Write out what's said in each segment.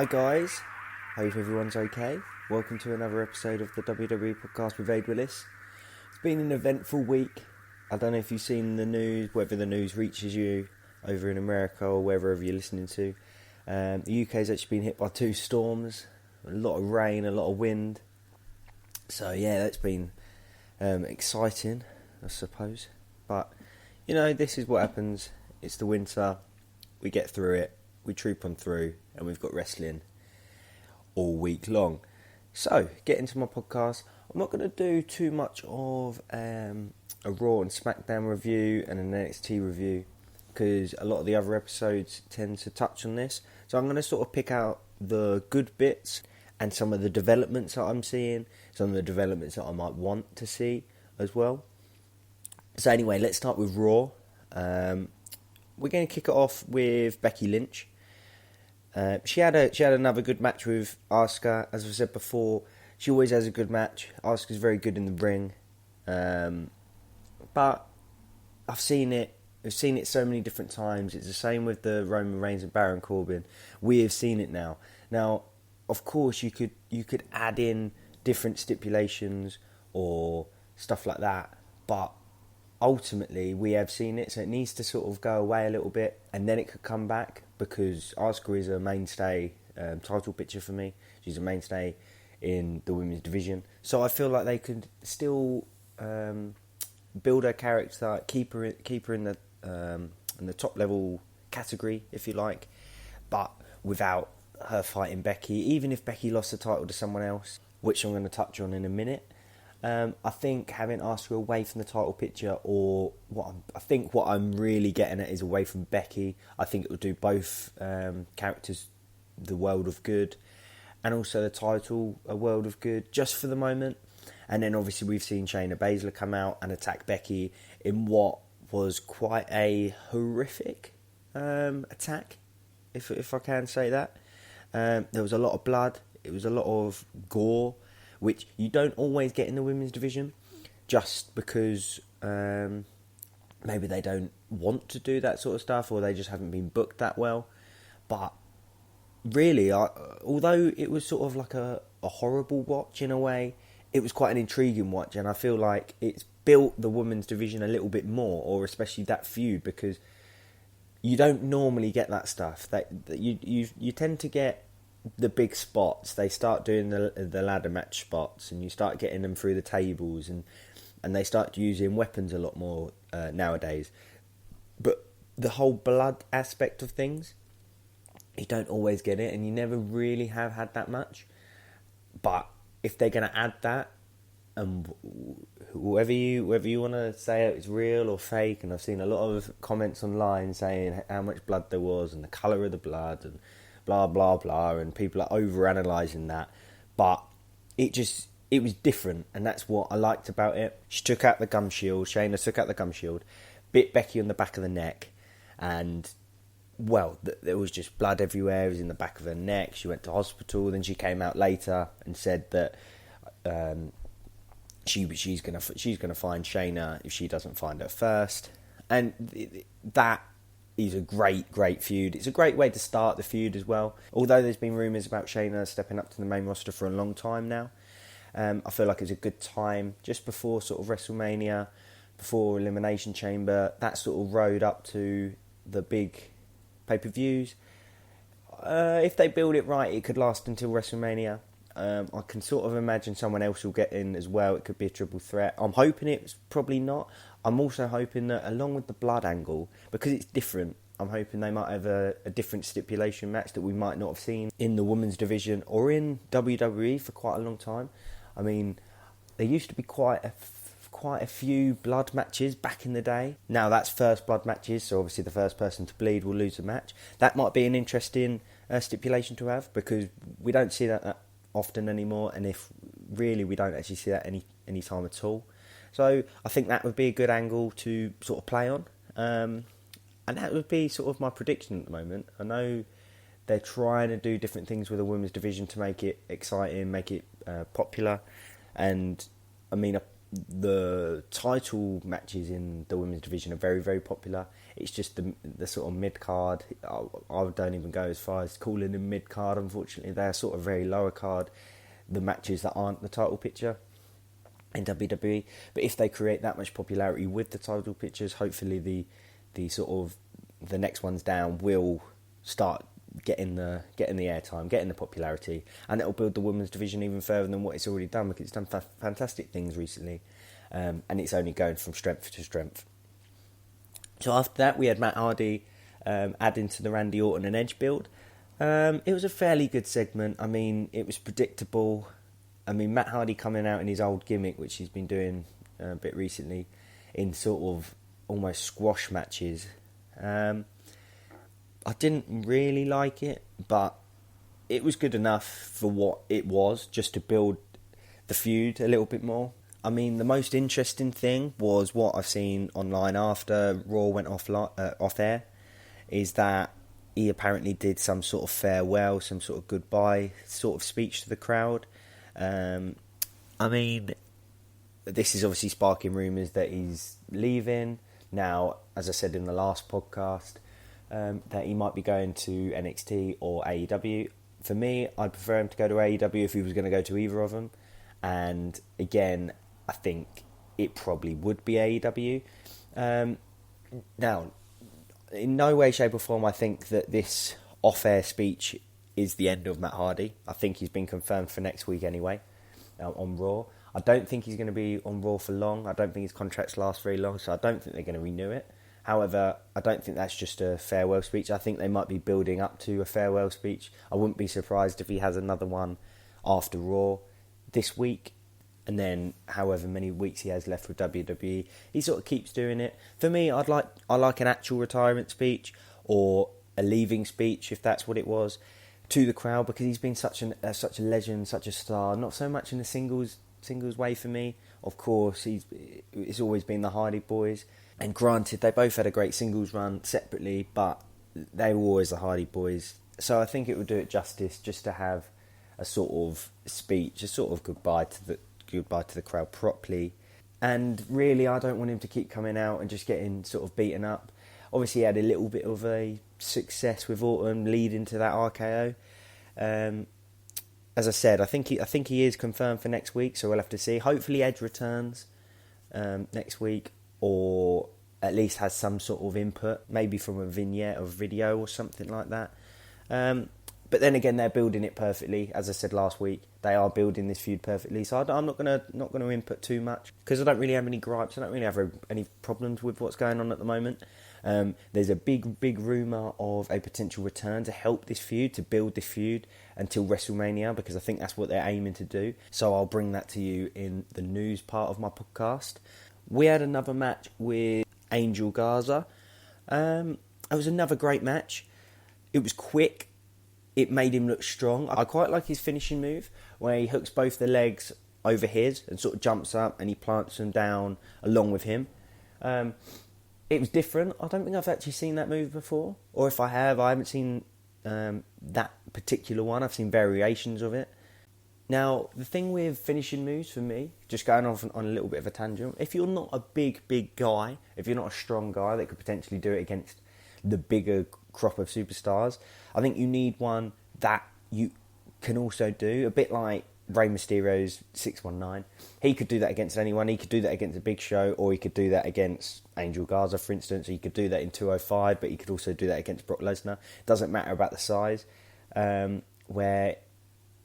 Hi guys, hope everyone's okay. Welcome to another episode of the WWE podcast with Aiden Willis. It's been an eventful week. I don't know if you've seen the news, whether the news reaches you over in America or wherever you're listening to. The UK's actually been hit by 2 storms, a lot of rain, a lot of wind. So yeah, that's been exciting, I suppose. But, you know, this is what happens. It's the winter, we get through it, we troop on through, and we've got wrestling all week long. So, get into my podcast. I'm not going to do too much of a Raw and Smackdown review and an NXT review, because a lot of the other episodes tend to touch on this. So I'm going to sort of pick out the good bits and some of the developments that I'm seeing, some of the developments that I might want to see as well. So anyway, let's start with Raw. We're going to kick it off with Becky Lynch. She had another good match with Asuka. As I said before, she always has a good match. Asuka's very good in the ring, but I've seen it so many different times. It's the same with the Roman Reigns and Baron Corbin. We have seen it now. Now, of course, you could add in different stipulations or stuff like that, but ultimately we have seen it, so it needs to sort of go away a little bit, and then it could come back, because Asuka is a mainstay title picture for me. She's a mainstay in the women's division, so I feel like they could still build her character, keep her in the top level category, if you like, but without her fighting Becky. Even if Becky lost the title to someone else, which I'm going to touch on in a minute. I think having Asuka away from the title picture, or what I'm really getting at is away from Becky. I think it will do both characters the world of good, and also the title a world of good, just for the moment. And then obviously we've seen Shayna Baszler come out and attack Becky in what was quite a horrific attack, if I can say that. There was a lot of blood. It was a lot of gore, which you don't always get in the women's division, just because maybe they don't want to do that sort of stuff, or they just haven't been booked that well. But really, although it was sort of like a horrible watch in a way, it was quite an intriguing watch, and I feel like it's built the women's division a little bit more, or especially that feud, because you don't normally get that stuff. That you tend to get the big spots. They start doing the ladder match spots, and you start getting them through the tables, and they start using weapons a lot more nowadays. But the whole blood aspect of things, you don't always get it, and you never really have had that much. But if they're going to add that, and whether you want to say it's real or fake, and I've seen a lot of comments online saying how much blood there was and the colour of the blood and blah blah blah, and people are over-analysing that, but it was different, and that's what I liked about it. She took out the gum shield, Shayna took out the gum shield, bit Becky on the back of the neck, and well, there was just blood everywhere. It was in the back of her neck. She went to hospital, then she came out later and said that she's gonna find Shayna if she doesn't find her first, and that is a great feud. It's a great way to start the feud as well. Although there's been rumours about Shayna stepping up to the main roster for a long time now, I feel like it's a good time just before sort of WrestleMania, before Elimination Chamber, that sort of road up to the big pay-per-views. If they build it right, it could last until WrestleMania. I can sort of imagine someone else will get in as well. It could be a triple threat. I'm hoping it's probably not. I'm also hoping that along with the blood angle, because it's different, I'm hoping they might have a different stipulation match that we might not have seen in the women's division or in WWE for quite a long time. I mean, there used to be quite a few blood matches back in the day. Now that's first blood matches, so obviously the first person to bleed will lose the match. That might be an interesting stipulation to have, because we don't see that often anymore, and if really we don't actually see that any time at all. So I think that would be a good angle to sort of play on, and that would be sort of my prediction at the moment. I know they're trying to do different things with the women's division to make it exciting, make it popular, and I mean the title matches in the women's division are very, very popular. It's just the sort of mid card. I don't even go as far as calling them mid card. Unfortunately, they're sort of very lower card. The matches that aren't the title picture in WWE. But if they create that much popularity with the title pictures, hopefully the sort of the next ones down will start getting the airtime, getting the popularity, and it'll build the women's division even further than what it's already done, because it's done fantastic things recently, and it's only going from strength to strength. So after that, we had Matt Hardy adding to the Randy Orton and Edge build. It was a fairly good segment. I mean, it was predictable. I mean, Matt Hardy coming out in his old gimmick, which he's been doing a bit recently, in sort of almost squash matches. I didn't really like it, but it was good enough for what it was, just to build the feud a little bit more. I mean, the most interesting thing was what I've seen online after Raw went off air, is that he apparently did some sort of farewell, some sort of goodbye sort of speech to the crowd. I mean, this is obviously sparking rumours that he's leaving. Now, as I said in the last podcast, that he might be going to NXT or AEW. For me, I'd prefer him to go to AEW if he was going to go to either of them. And again, I think it probably would be AEW. Now, in no way, shape or form, I think that this off-air speech is the end of Matt Hardy. I think he's been confirmed for next week anyway, on Raw. I don't think he's going to be on Raw for long. I don't think his contracts last very long, so I don't think they're going to renew it. However, I don't think that's just a farewell speech. I think they might be building up to a farewell speech. I wouldn't be surprised if he has another one after Raw this week, and then however many weeks he has left with WWE, he sort of keeps doing it. For me, I like an actual retirement speech or a leaving speech, if that's what it was, to the crowd, because he's been such a legend, such a star. Not so much in the singles way for me. Of course, it's always been the Hardy Boys. And granted, they both had a great singles run separately, but they were always the Hardy Boys. So I think it would do it justice just to have a sort of speech, a sort of goodbye to the crowd properly. And really, I don't want him to keep coming out and just getting sort of beaten up. Obviously, he had a little bit of a success with Orton leading to that RKO. As I said, I think he is confirmed for next week, so we'll have to see. Hopefully, Edge returns next week, or at least has some sort of input, maybe from a vignette or video or something like that. But then again, they're building it perfectly. As I said last week, they are building this feud perfectly. So I'm not gonna input too much, because I don't really have any gripes. I don't really have any problems with what's going on at the moment. There's a big rumour of a potential return to help this feud, to build this feud until WrestleMania, because I think that's what they're aiming to do. So I'll bring that to you in the news part of my podcast. We had another match with Angel Garza. It was another great match. It was quick. It made him look strong. I quite like his finishing move, where he hooks both the legs over his and sort of jumps up and he plants them down along with him. It was different. I don't think I've actually seen that move before. Or if I have, I haven't seen that particular one. I've seen variations of it. Now, the thing with finishing moves for me, just going off on a little bit of a tangent, if you're not a big guy, if you're not a strong guy that could potentially do it against the bigger crop of superstars, I think you need one that you can also do, a bit like Rey Mysterio's 619. He could do that against anyone. He could do that against a Big Show, or he could do that against Angel Garza, for instance. He could do that in 205, but he could also do that against Brock Lesnar. Doesn't matter about the size. Where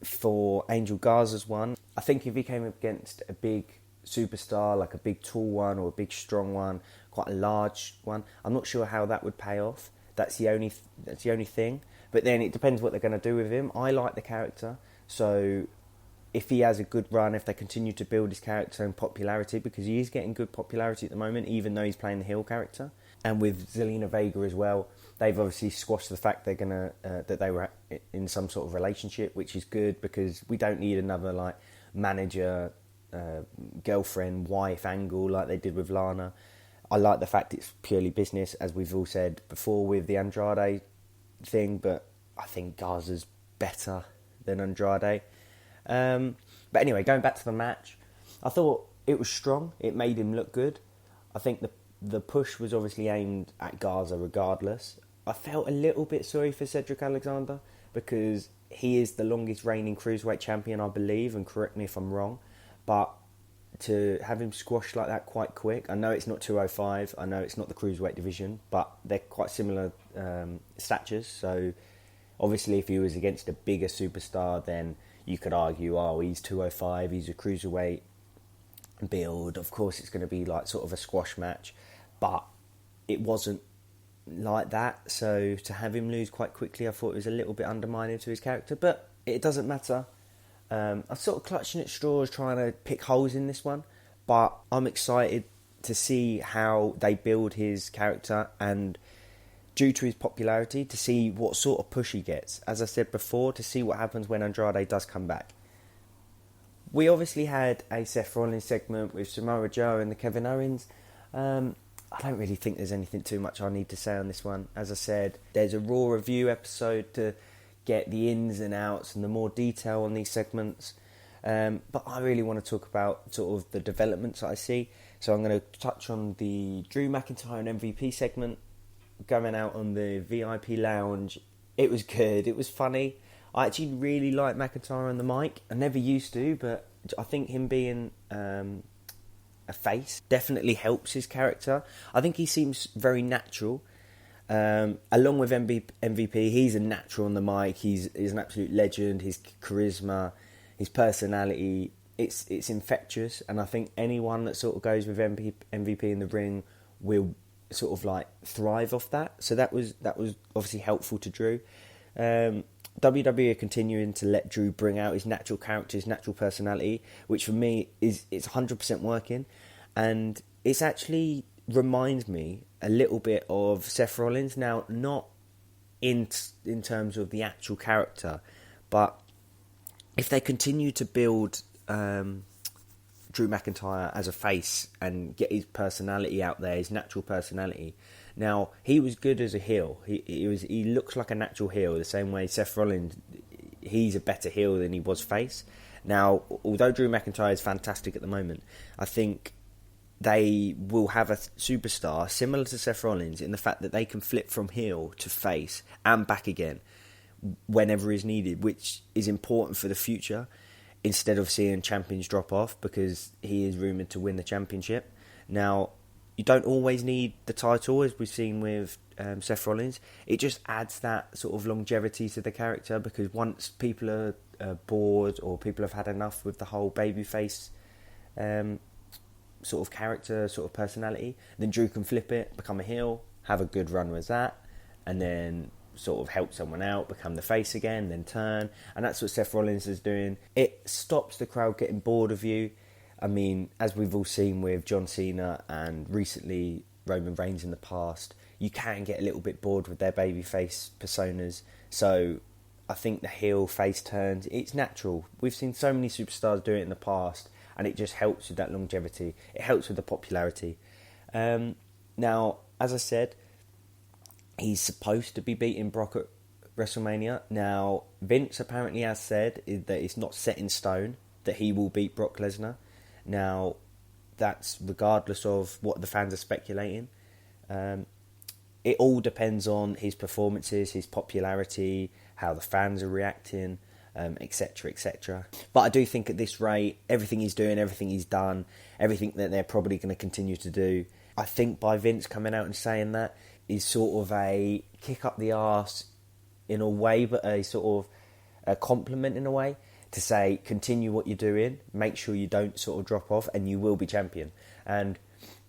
for Angel Garza's one, I think if he came up against a big superstar, like a big tall one or a big strong one, quite a large one, I'm not sure how that would pay off. That's the only thing. But then it depends what they're going to do with him. I like the character, so if he has a good run, if they continue to build his character and popularity, because he is getting good popularity at the moment, even though he's playing the heel character, and with Zelina Vega as well, they've obviously squashed the fact that they were in some sort of relationship, which is good, because we don't need another like manager, girlfriend, wife angle like they did with Lana. I like the fact it's purely business, as we've all said before with the Andrade thing, but I think Garza's better than Andrade. But anyway, going back to the match, I thought it was strong. It made him look good. I think the push was obviously aimed at Gaza regardless. I felt a little bit sorry for Cedric Alexander because he is the longest reigning cruiserweight champion, I believe, and correct me if I'm wrong, but to have him squashed like that quite quick, I know it's not 205, I know it's not the cruiserweight division, but they're quite similar statures, so obviously if he was against a bigger superstar, then you could argue, oh, he's 205, he's a cruiserweight build, of course it's going to be like sort of a squash match, but it wasn't like that, so to have him lose quite quickly, I thought it was a little bit undermining to his character, but it doesn't matter. I'm sort of clutching at straws trying to pick holes in this one, but I'm excited to see how they build his character and, due to his popularity, to see what sort of push he gets. As I said before, to see what happens when Andrade does come back. We obviously had a Seth Rollins segment with Samoa Joe and the Kevin Owens. I don't really think there's anything too much I need to say on this one. As I said, there's a Raw review episode to get the ins and outs and the more detail on these segments. But I really want to talk about sort of the developments that I see. So I'm going to touch on the Drew McIntyre and MVP segment, going out on the VIP lounge. It was good. It was funny. I actually really like McIntyre on the mic. I never used to, but I think him being a face definitely helps his character. I think he seems very natural. Along with MVP, he's a natural on the mic. He's an absolute legend. His charisma, his personality, it's infectious. And I think anyone that sort of goes with MVP in the ring will sort of like thrive off that. So that was obviously helpful to Drew. WWE are continuing to let Drew bring out his natural character, his natural personality, which for me it's 100% working, and it's actually reminds me a little bit of Seth Rollins. Now, not in terms of the actual character, but if they continue to build Drew McIntyre as a face and get his personality out there, his natural personality. Now, he was good as a heel. He looks like a natural heel, the same way Seth Rollins, he's a better heel than he was face. Now, although Drew McIntyre is fantastic at the moment, I think they will have a superstar similar to Seth Rollins in the fact that they can flip from heel to face and back again whenever is needed, which is important for the future, instead of seeing champions drop off, because he is rumoured to win the championship. Now, you don't always need the title, as we've seen with Seth Rollins. It just adds that sort of longevity to the character, because once people are bored or people have had enough with the whole babyface sort of character, sort of personality, then Drew can flip it, become a heel, have a good run with that, and then sort of help someone out, become the face again, then turn. And that's what Seth Rollins is doing. It stops the crowd getting bored of you. I mean, as we've all seen with John Cena and recently Roman Reigns in the past, you can get a little bit bored with their babyface personas. So I think the heel face turns, it's natural. We've seen so many superstars do it in the past, and it just helps with that longevity. It helps with the popularity. Now, as I said, he's supposed to be beating Brock at WrestleMania. Now, Vince apparently has said that it's not set in stone that he will beat Brock Lesnar. Now, that's regardless of what the fans are speculating. It all depends on his performances, his popularity, how the fans are reacting, etc., etc. But I do think at this rate, everything he's doing, everything he's done, everything that they're probably going to continue to do, I think by Vince coming out and saying that is sort of a kick up the arse in a way, but a sort of a compliment in a way, to say, continue what you're doing, make sure you don't sort of drop off, and you will be champion. And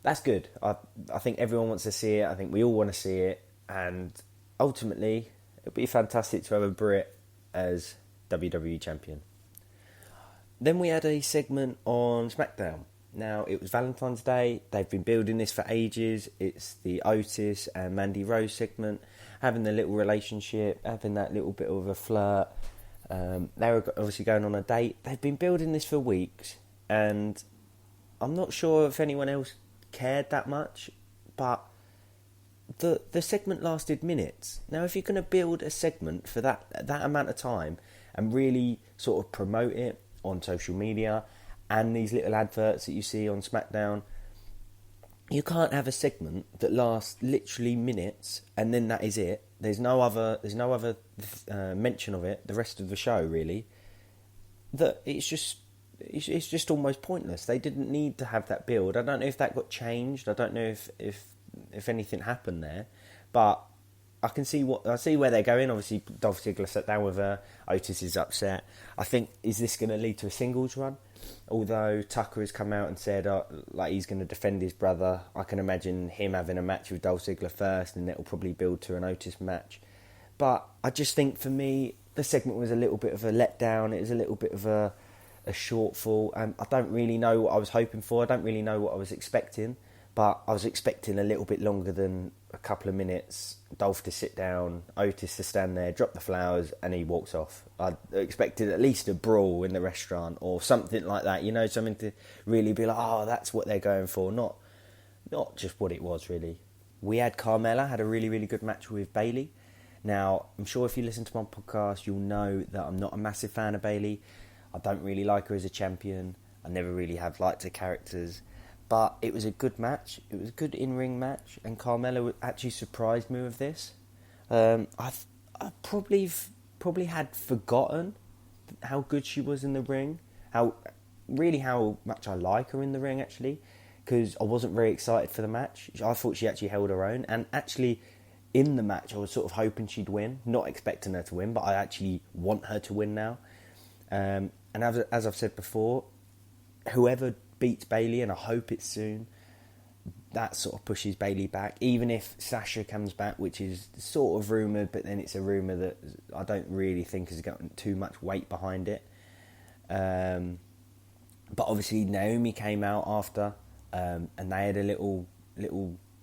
that's good. I think everyone wants to see it. I think we all want to see it. And ultimately, it'd be fantastic to have a Brit as WWE champion. Then we had a segment on Smackdown. Now, it was Valentine's Day. They've been building this for ages. It's the Otis and Mandy Rose segment, having the little relationship, having that little bit of a flirt. They were obviously going on a date. They've been building this for weeks, and I'm not sure if anyone else cared that much, but the segment lasted minutes. Now, if you're going to build a segment for that amount of time and really sort of promote it on social media and these little adverts that you see on Smackdown, you can't have a segment that lasts literally minutes and then that is it. There's no other mention of it the rest of the show, really. That it's just almost pointless. They didn't need to have that build. I don't know if that got changed. I don't know if anything happened there, but I see where they're going. Obviously, Dolph Ziggler sat down with her. Otis is upset. I think, is this going to lead to a singles run? Although Tucker has come out and said like he's going to defend his brother, I can imagine him having a match with Dolph Ziggler first, and it'll probably build to an Otis match. But I just think, for me, the segment was a little bit of a letdown. It was a little bit of a shortfall. I don't really know what I was hoping for. I don't really know what I was expecting. But I was expecting a little bit longer than a couple of minutes. Dolph to sit down, Otis to stand there, drop the flowers, and he walks off. I expected at least a brawl in the restaurant or something like that. You know, something to really be like, oh, that's what they're going for. Not just what it was, really. We had Carmella, had a really, really good match with Bayley. Now, I'm sure if you listen to my podcast, you'll know that I'm not a massive fan of Bayley. I don't really like her as a champion. I never really have liked her characters. But it was a good match. It was a good in-ring match, and Carmella actually surprised me with this. I probably had forgotten how good she was in the ring, how much I like her in the ring, actually, because I wasn't very excited for the match. I thought she actually held her own, and actually in the match I was sort of hoping she'd win, not expecting her to win, but I actually want her to win now. And as I've said before, whoever beats Bayley, and I hope it's soon, that sort of pushes Bayley back. Even if Sasha comes back, which is sort of rumoured, but then it's a rumour that I don't really think has got too much weight behind it. But obviously Naomi came out after, and they had a little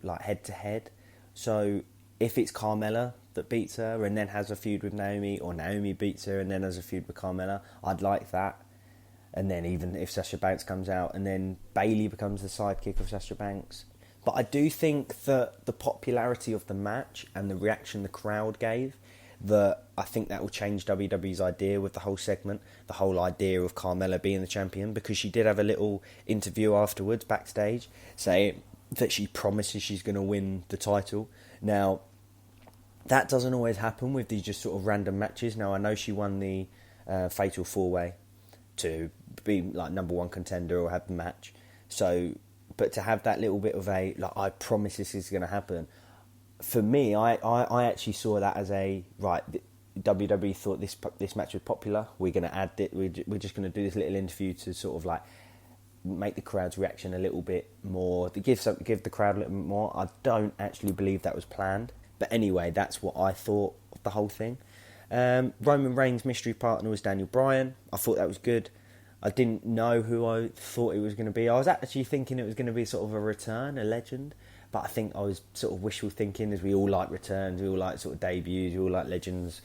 like head-to-head. So if it's Carmella that beats her and then has a feud with Naomi, or Naomi beats her and then has a feud with Carmella, I'd like that. And then even if Sasha Banks comes out and then Bayley becomes the sidekick of Sasha Banks. But I do think that the popularity of the match and the reaction the crowd gave, that I think that will change WWE's idea with the whole segment, the whole idea of Carmella being the champion, because she did have a little interview afterwards backstage saying that she promises she's going to win the title. Now, that doesn't always happen with these just sort of random matches. Now, I know she won the Fatal 4-Way to be like number one contender or have the match. So, but to have that little bit of a, like, I promise this is going to happen. For me, I actually saw that as a, right, WWE thought this match was popular. We're going to add it. We're just going to do this little interview to sort of like make the crowd's reaction a little bit more, to give the crowd a little bit more. I don't actually believe that was planned. But anyway, that's what I thought of the whole thing. Roman Reigns' mystery partner was Daniel Bryan. I thought that was good. I didn't know who I thought it was going to be. I was actually thinking it was going to be sort of a return, a legend. But I think I was sort of wishful thinking, as we all like returns, we all like sort of debuts, we all like legends.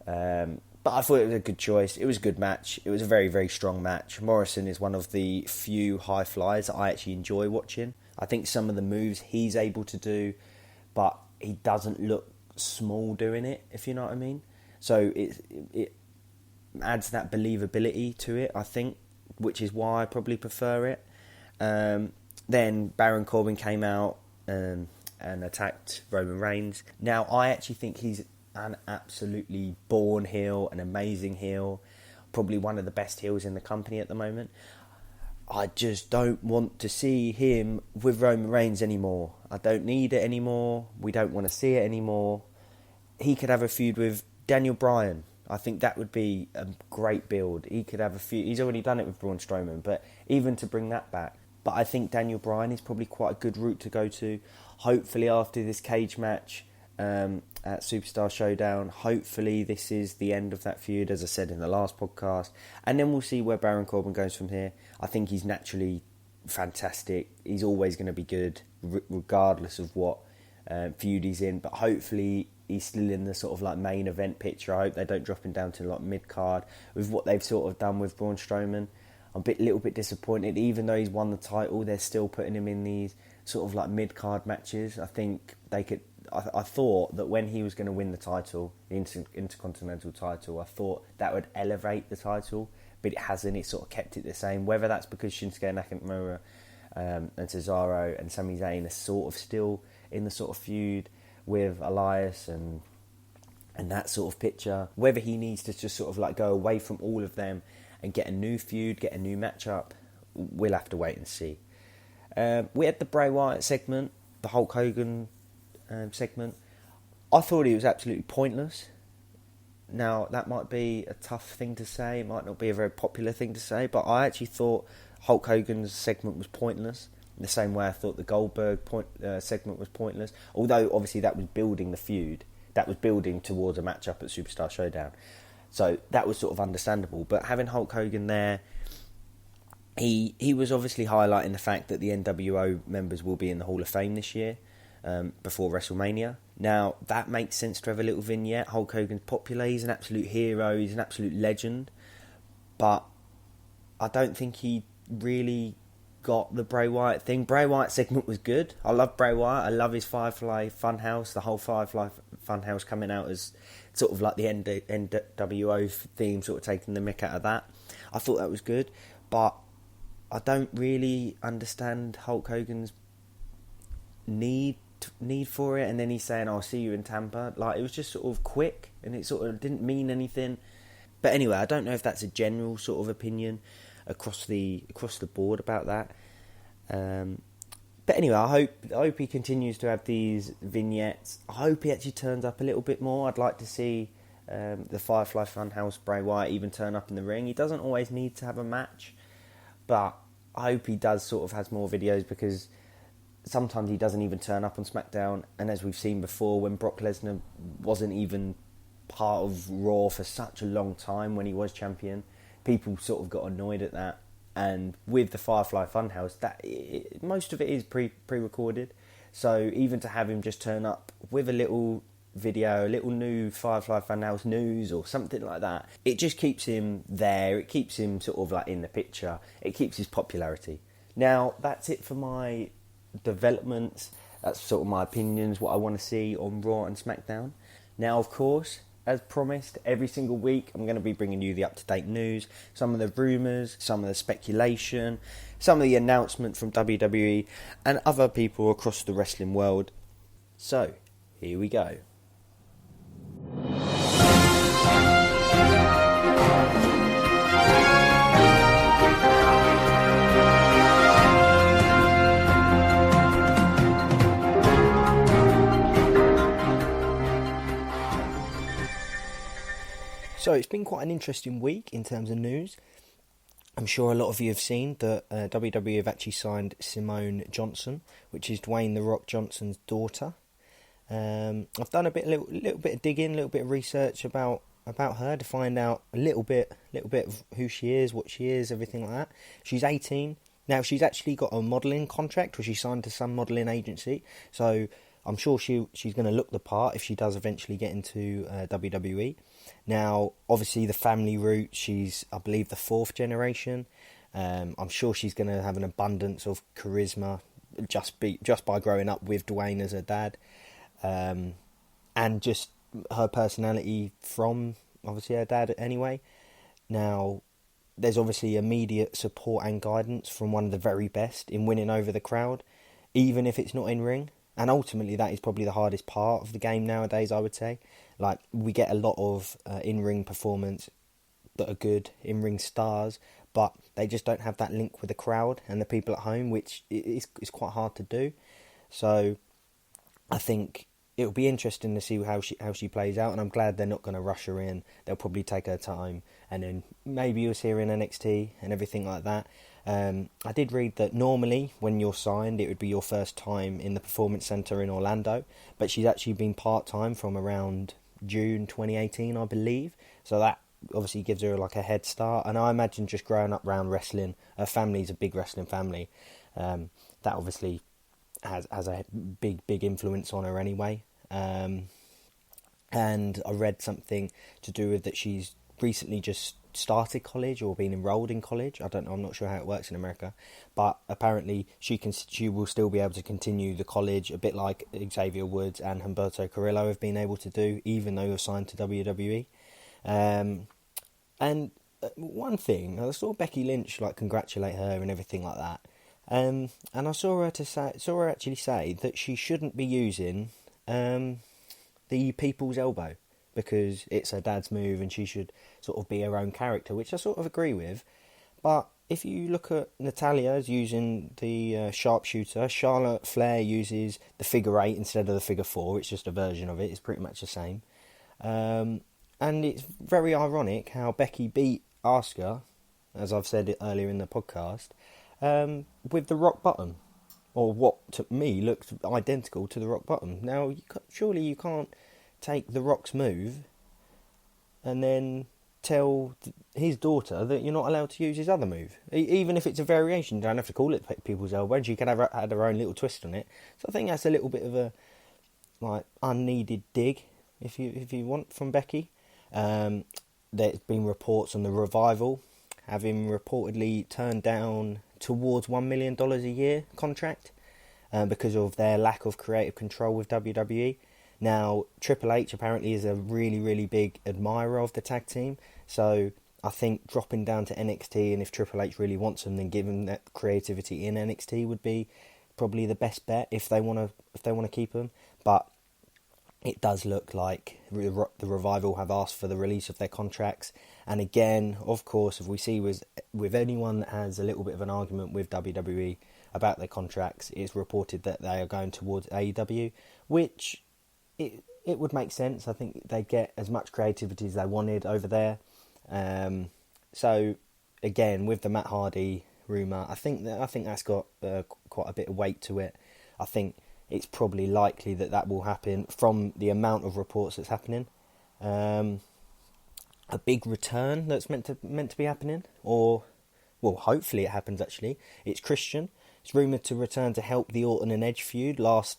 But I thought it was a good choice. It was a good match. It was a very, very strong match. Morrison is one of the few high flyers that I actually enjoy watching. I think some of the moves he's able to do, but he doesn't look small doing it, if you know what I mean. So it adds that believability to it, I think, which is why I probably prefer it. Then Baron Corbin came out and attacked Roman Reigns. Now, I actually think he's an absolutely born heel, an amazing heel, probably one of the best heels in the company at the moment. I just don't want to see him with Roman Reigns anymore. I don't need it anymore. We don't want to see it anymore. He could have a feud with Daniel Bryan. I think that would be a great build. He could have a feud. He's already done it with Braun Strowman, but even to bring that back. But I think Daniel Bryan is probably quite a good route to go to. Hopefully after this cage match at Superstar Showdown, hopefully this is the end of that feud, as I said in the last podcast. And then we'll see where Baron Corbin goes from here. I think he's naturally fantastic. He's always going to be good, regardless of what feud he's in. But hopefully he's still in the sort of like main event picture. I hope they don't drop him down to like mid-card with what they've sort of done with Braun Strowman. I'm a little bit disappointed. Even though he's won the title, they're still putting him in these sort of like mid-card matches. I think they could... I thought that when he was going to win the title, the Intercontinental title, I thought that would elevate the title. but it hasn't. It sort of kept it the same. Whether that's because Shinsuke Nakamura and Cesaro and Sami Zayn are sort of still in the sort of feud with Elias and that sort of picture. Whether he needs to just sort of like go away from all of them and get a new feud, get a new matchup, we'll have to wait and see. We had the Bray Wyatt segment, the Hulk Hogan segment. I thought it was absolutely pointless. Now, that might be a tough thing to say. It might not be a very popular thing to say, but I actually thought Hulk Hogan's segment was pointless. In the same way I thought the Goldberg segment was pointless. Although, obviously, that was building the feud. That was building towards a matchup at Superstar Showdown. So that was sort of understandable. But having Hulk Hogan there, he was obviously highlighting the fact that the NWO members will be in the Hall of Fame this year, before WrestleMania. Now, that makes sense to have a little vignette. Hulk Hogan's popular, he's an absolute hero, he's an absolute legend. But I don't think he really got the Bray Wyatt thing. Bray Wyatt segment was good. I love Bray Wyatt. I love his Firefly Funhouse. The whole Firefly Funhouse coming out as sort of like the NWO theme, sort of taking the mick out of that. I thought that was good. But I don't really understand Hulk Hogan's need for it. And then he's saying, I'll see you in Tampa. Like, it was just sort of quick and it sort of didn't mean anything. But anyway, I don't know if that's a general sort of opinion across the board about that. But anyway, I hope he continues to have these vignettes. I hope he actually turns up a little bit more. I'd like to see the Firefly Funhouse Bray Wyatt even turn up in the ring. He doesn't always need to have a match, but I hope he does sort of has more videos, because sometimes he doesn't even turn up on Smackdown. And as we've seen before, when Brock Lesnar wasn't even part of Raw for such a long time when he was champion, people sort of got annoyed at that. And with the Firefly Funhouse, most of it is pre-recorded. So even to have him just turn up with a little video, a little new Firefly Funhouse news or something like that, it just keeps him there. It keeps him sort of like in the picture. It keeps his popularity. Now, that's it for my developments. That's sort of my opinions, what I want to see on Raw and SmackDown. Now, of course, as promised, every single week I'm going to be bringing you the up-to-date news, some of the rumours, some of the speculation, some of the announcement from WWE and other people across the wrestling world. So, here we go. So it's been quite an interesting week in terms of news. I'm sure a lot of you have seen that WWE have actually signed Simone Johnson, which is Dwayne "The Rock" Johnson's daughter. I've done little bit of digging, a little bit of research about her to find out a little bit of who she is, what she is, everything like that. She's 18 now. She's actually got a modelling contract, where she signed to some modelling agency. So I'm sure she's going to look the part if she does eventually get into WWE. Now, obviously, the family route, she's, I believe, the 4th generation. I'm sure she's going to have an abundance of charisma just by growing up with Dwayne as her dad. And just her personality from, obviously, her dad anyway. Now, there's obviously immediate support and guidance from one of the very best in winning over the crowd, even if it's not in ring. And ultimately, that is probably the hardest part of the game nowadays, I would say. Like, we get a lot of in-ring performance that are good, in-ring stars, but they just don't have that link with the crowd and the people at home, which is quite hard to do. So I think it'll be interesting to see how she plays out, and I'm glad they're not going to rush her in. They'll probably take her time, and then maybe you'll see her in NXT and everything like that. I did read that normally when you're signed, it would be your first time in the Performance Centre in Orlando, but she's actually been part-time from around June 2018, I believe. So that obviously gives her like a head start. And I imagine just growing up around wrestling, her family's a big wrestling family. That obviously has a big influence on her anyway. And I read something to do with that she's recently just started college or been enrolled in college. I don't know, I'm not sure how it works in America, but apparently she will still be able to continue the college, a bit like Xavier Woods and Humberto Carrillo have been able to do, even though you're signed to WWE. And one thing, I saw Becky Lynch congratulate her and everything like that, and I saw her actually say that she shouldn't be using the people's elbow because it's her dad's move and she should sort of be her own character, which I sort of agree with. But if you look at Natalia using the sharpshooter, Charlotte Flair uses the figure 8 instead of the figure 4. It's just a version of it. It's pretty much the same. And it's very ironic how Becky beat Asuka, as I've said it earlier in the podcast, with the rock bottom, or what to me looked identical to the rock bottom. Now, surely you can't take the Rock's move and then tell his daughter that you're not allowed to use his other move, even if it's a variation. You don't have to call it people's elbow. She could have had her own little twist on it. So I think that's a little bit of a unneeded dig, if you want, from Becky. There's been reports on the Revival having reportedly turned down towards $1 million a year contract because of their lack of creative control with WWE. Now, Triple H apparently is a really, really big admirer of the tag team, so I think dropping down to NXT, and if Triple H really wants them, then giving that creativity in NXT would be probably the best bet if they want to keep them. But it does look like the Revival have asked for the release of their contracts, and again, of course, if we see with anyone that has a little bit of an argument with WWE about their contracts, it's reported that they are going towards AEW, which it would make sense. I think they get as much creativity as they wanted over there. So again, with the Matt Hardy rumour, I think that's got quite a bit of weight to it. I think it's probably likely that will happen from the amount of reports that's happening. A big return that's meant to be happening, or well, hopefully it happens. Actually, it's Christian. It's rumoured to return to help the Orton and Edge feud last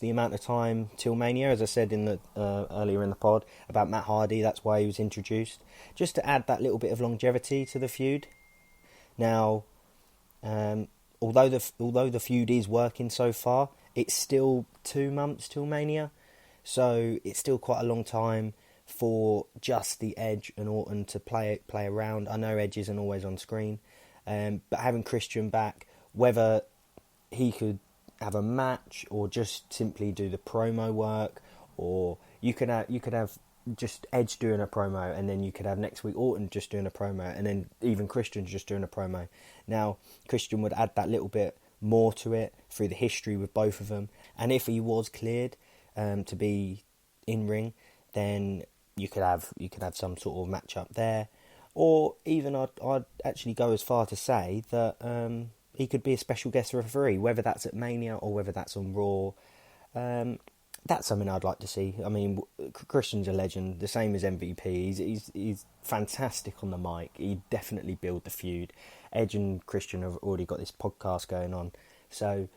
the amount of time till Mania, as I said in the earlier in the pod about Matt Hardy. That's why he was introduced, just to add that little bit of longevity to the feud. Now, although the feud is working so far, it's still 2 months till Mania, so it's still quite a long time for just the Edge and Orton to play around. I know Edge isn't always on screen, but having Christian back, whether he could have a match or just simply do the promo work, or you could have just Edge doing a promo, and then you could have next week Orton just doing a promo, and then even Christian just doing a promo. Now, Christian would add that little bit more to it through the history with both of them, and if he was cleared to be in ring, then you could have some sort of match up there, or even I'd actually go as far to say that he could be a special guest referee, whether that's at Mania or whether that's on Raw. That's something I'd like to see. I mean, Christian's a legend, the same as MVP. He's fantastic on the mic. He definitely built the feud. Edge and Christian have already got this podcast going on, so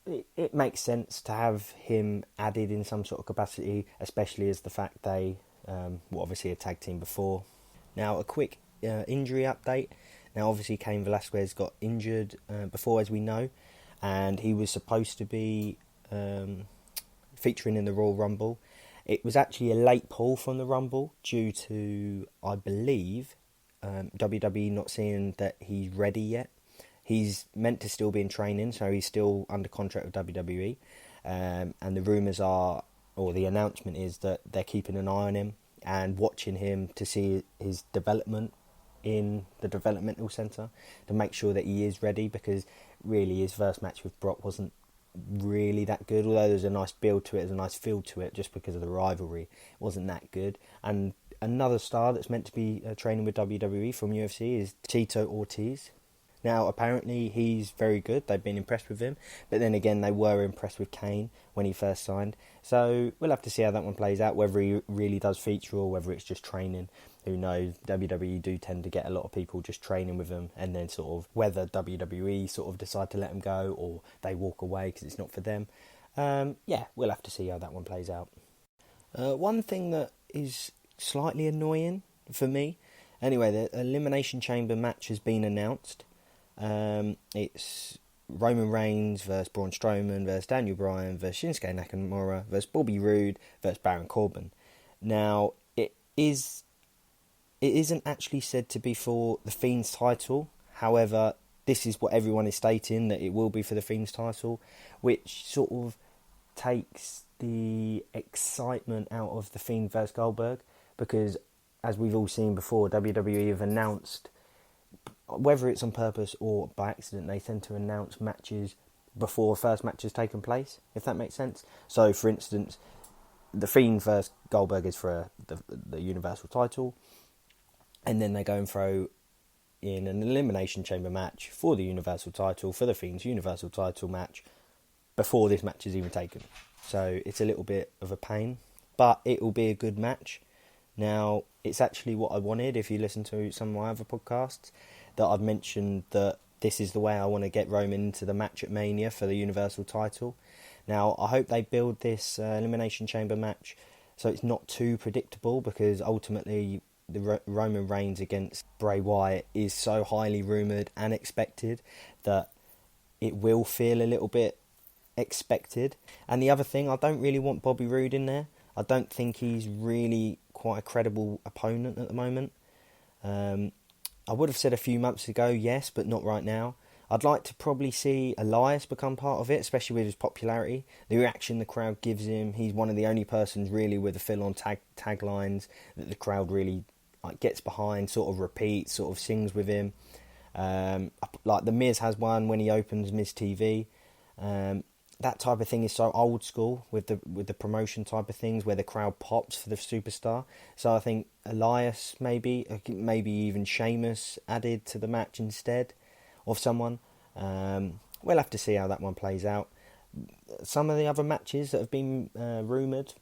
it makes sense to have him added in some sort of capacity, especially as the fact they were obviously a tag team before. Now, a quick injury update. Now, obviously, Cain Velasquez got injured before, as we know, and he was supposed to be featuring in the Royal Rumble. It was actually a late pull from the Rumble due to, I believe, WWE not seeing that he's ready yet. He's meant to still be in training, so he's still under contract with WWE. And the rumours are, or the announcement is, that they're keeping an eye on him and watching him to see his development in the developmental centre, to make sure that he is ready, because really his first match with Brock wasn't really that good, although there's a nice build to it, there's a nice feel to it, just because of the rivalry. It wasn't that good. And another star that's meant to be training with WWE from UFC is Tito Ortiz. Now, apparently he's very good. They've been impressed with him, but then again, they were impressed with Kane when he first signed. So we'll have to see how that one plays out, whether he really does feature or whether it's just training. Who knows? WWE do tend to get a lot of people just training with them, and then sort of whether WWE sort of decide to let them go or they walk away because it's not for them. Yeah, we'll have to see how that one plays out. One thing that is slightly annoying for me, anyway, the Elimination Chamber match has been announced. It's Roman Reigns versus Braun Strowman versus Daniel Bryan versus Shinsuke Nakamura versus Bobby Roode versus Baron Corbin. Now, It isn't actually said to be for the Fiend's title. However, this is what everyone is stating, that it will be for the Fiend's title, which sort of takes the excitement out of the Fiend versus Goldberg, because as we've all seen before, WWE have announced, whether it's on purpose or by accident, they tend to announce matches before the first match has taken place, if that makes sense. So, for instance, the Fiend versus Goldberg is for the Universal title, and then they go and throw in an Elimination Chamber match for the Universal title, for the Fiend's Universal title match, before this match is even taken. So it's a little bit of a pain, but it will be a good match. Now, it's actually what I wanted. If you listen to some of my other podcasts, that I've mentioned that this is the way I want to get Roman into the match at Mania for the Universal title. Now, I hope they build this Elimination Chamber match so it's not too predictable, because ultimately the Roman Reigns against Bray Wyatt is so highly rumoured and expected that it will feel a little bit expected. And the other thing, I don't really want Bobby Roode in there. I don't think he's really quite a credible opponent at the moment. I would have said a few months ago, yes, but not right now. I'd like to probably see Elias become part of it, especially with his popularity. The reaction the crowd gives him, he's one of the only persons really with a full-on taglines that the crowd really gets behind, sort of repeats, sort of sings with him. Like The Miz has one when he opens Miz TV. That type of thing is so old school with the promotion type of things, where the crowd pops for the superstar. So I think Elias, maybe even Sheamus added to the match instead of someone. We'll have to see how that one plays out. Some of the other matches that have been rumoured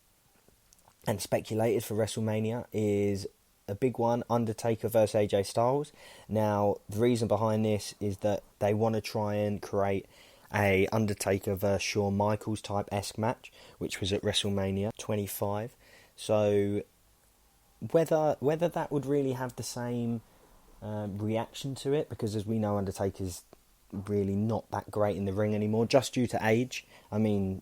and speculated for WrestleMania is a big one, Undertaker versus AJ Styles. Now, the reason behind this is that they want to try and create a Undertaker versus Shawn Michaels type-esque match, which was at WrestleMania 25. So whether that would really have the same reaction to it, because as we know, Undertaker's really not that great in the ring anymore, just due to age. I mean,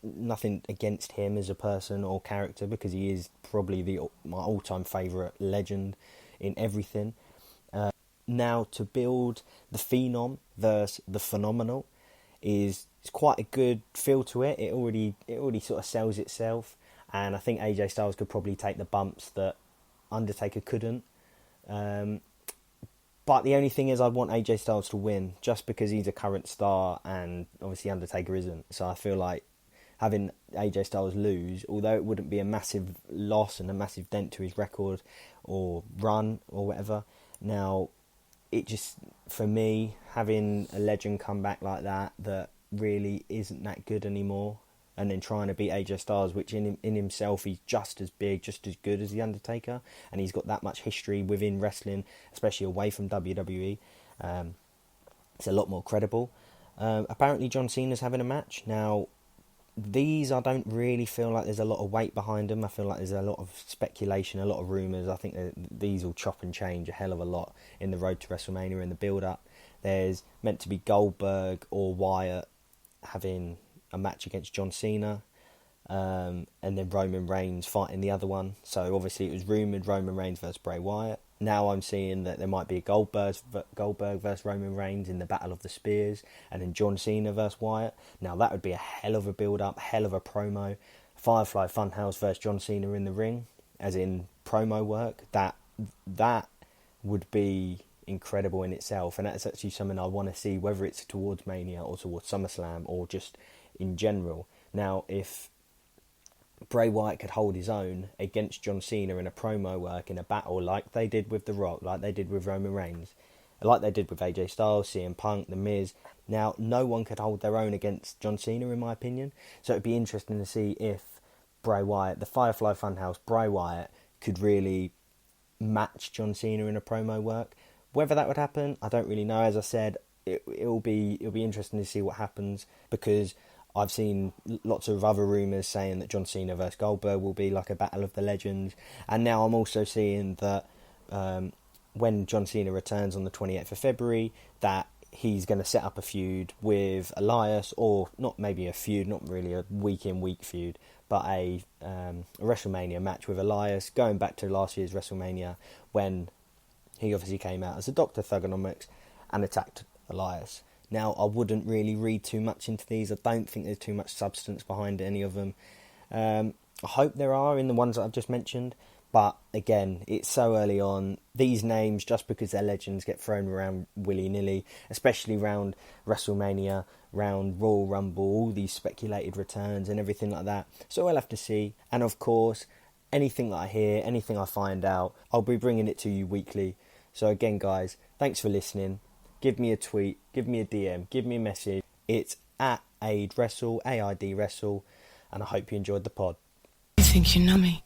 nothing against him as a person or character, because he is probably my all-time favourite legend in everything. Now, to build the Phenom versus the Phenomenal is quite a good feel to it. It already sort of sells itself, and I think AJ Styles could probably take the bumps that Undertaker couldn't. But the only thing is, I'd want AJ Styles to win, just because he's a current star and obviously Undertaker isn't. So I feel like having AJ Styles lose, although it wouldn't be a massive loss and a massive dent to his record or run or whatever, now it just, for me, having a legend come back like that really isn't that good anymore, and then trying to beat AJ Styles, which in himself he's just as big, just as good as The Undertaker, and he's got that much history within wrestling, especially away from WWE. It's a lot more credible. Apparently John Cena's having a match. Now, these, I don't really feel like there's a lot of weight behind them. I feel like there's a lot of speculation, a lot of rumours. I think these will chop and change a hell of a lot in the road to WrestleMania, in the build-up. There's meant to be Goldberg or Wyatt having a match against John Cena, and then Roman Reigns fighting the other one. So obviously it was rumoured Roman Reigns versus Bray Wyatt. Now I'm seeing that there might be a Goldberg versus Roman Reigns in the Battle of the Spears, and then John Cena versus Wyatt. Now that would be a hell of a build-up, hell of a promo. Firefly Funhouse versus John Cena in the ring, as in promo work. That would be incredible in itself, and that's actually something I want to see, whether it's towards Mania or towards SummerSlam or just in general. Now, if Bray Wyatt could hold his own against John Cena in a promo work, in a battle, like they did with The Rock, like they did with Roman Reigns, like they did with AJ Styles, CM Punk, The Miz. Now, no one could hold their own against John Cena, in my opinion. So it'd be interesting to see if Bray Wyatt, the Firefly Funhouse, Bray Wyatt, could really match John Cena in a promo work. Whether that would happen, I don't really know. As I said, it'll be interesting to see what happens, because I've seen lots of other rumours saying that John Cena versus Goldberg will be like a battle of the legends. And now I'm also seeing that when John Cena returns on the 28th of February, that he's going to set up a feud with Elias, or not maybe a feud, not really a week-in-week feud, but a WrestleMania match with Elias, going back to last year's WrestleMania when he obviously came out as a Dr. Thugonomics and attacked Elias. Now, I wouldn't really read too much into these. I don't think there's too much substance behind any of them. I hope there are in the ones that I've just mentioned. But again, it's so early on. These names, just because they're legends, get thrown around willy-nilly, especially around WrestleMania, round Royal Rumble, all these speculated returns and everything like that. So we'll have to see. And of course, anything that I hear, anything I find out, I'll be bringing it to you weekly. So again, guys, thanks for listening. Give me a tweet, give me a DM, give me a message. It's at AidWrestle, AID Wrestle, and I hope you enjoyed the pod. You think you know me?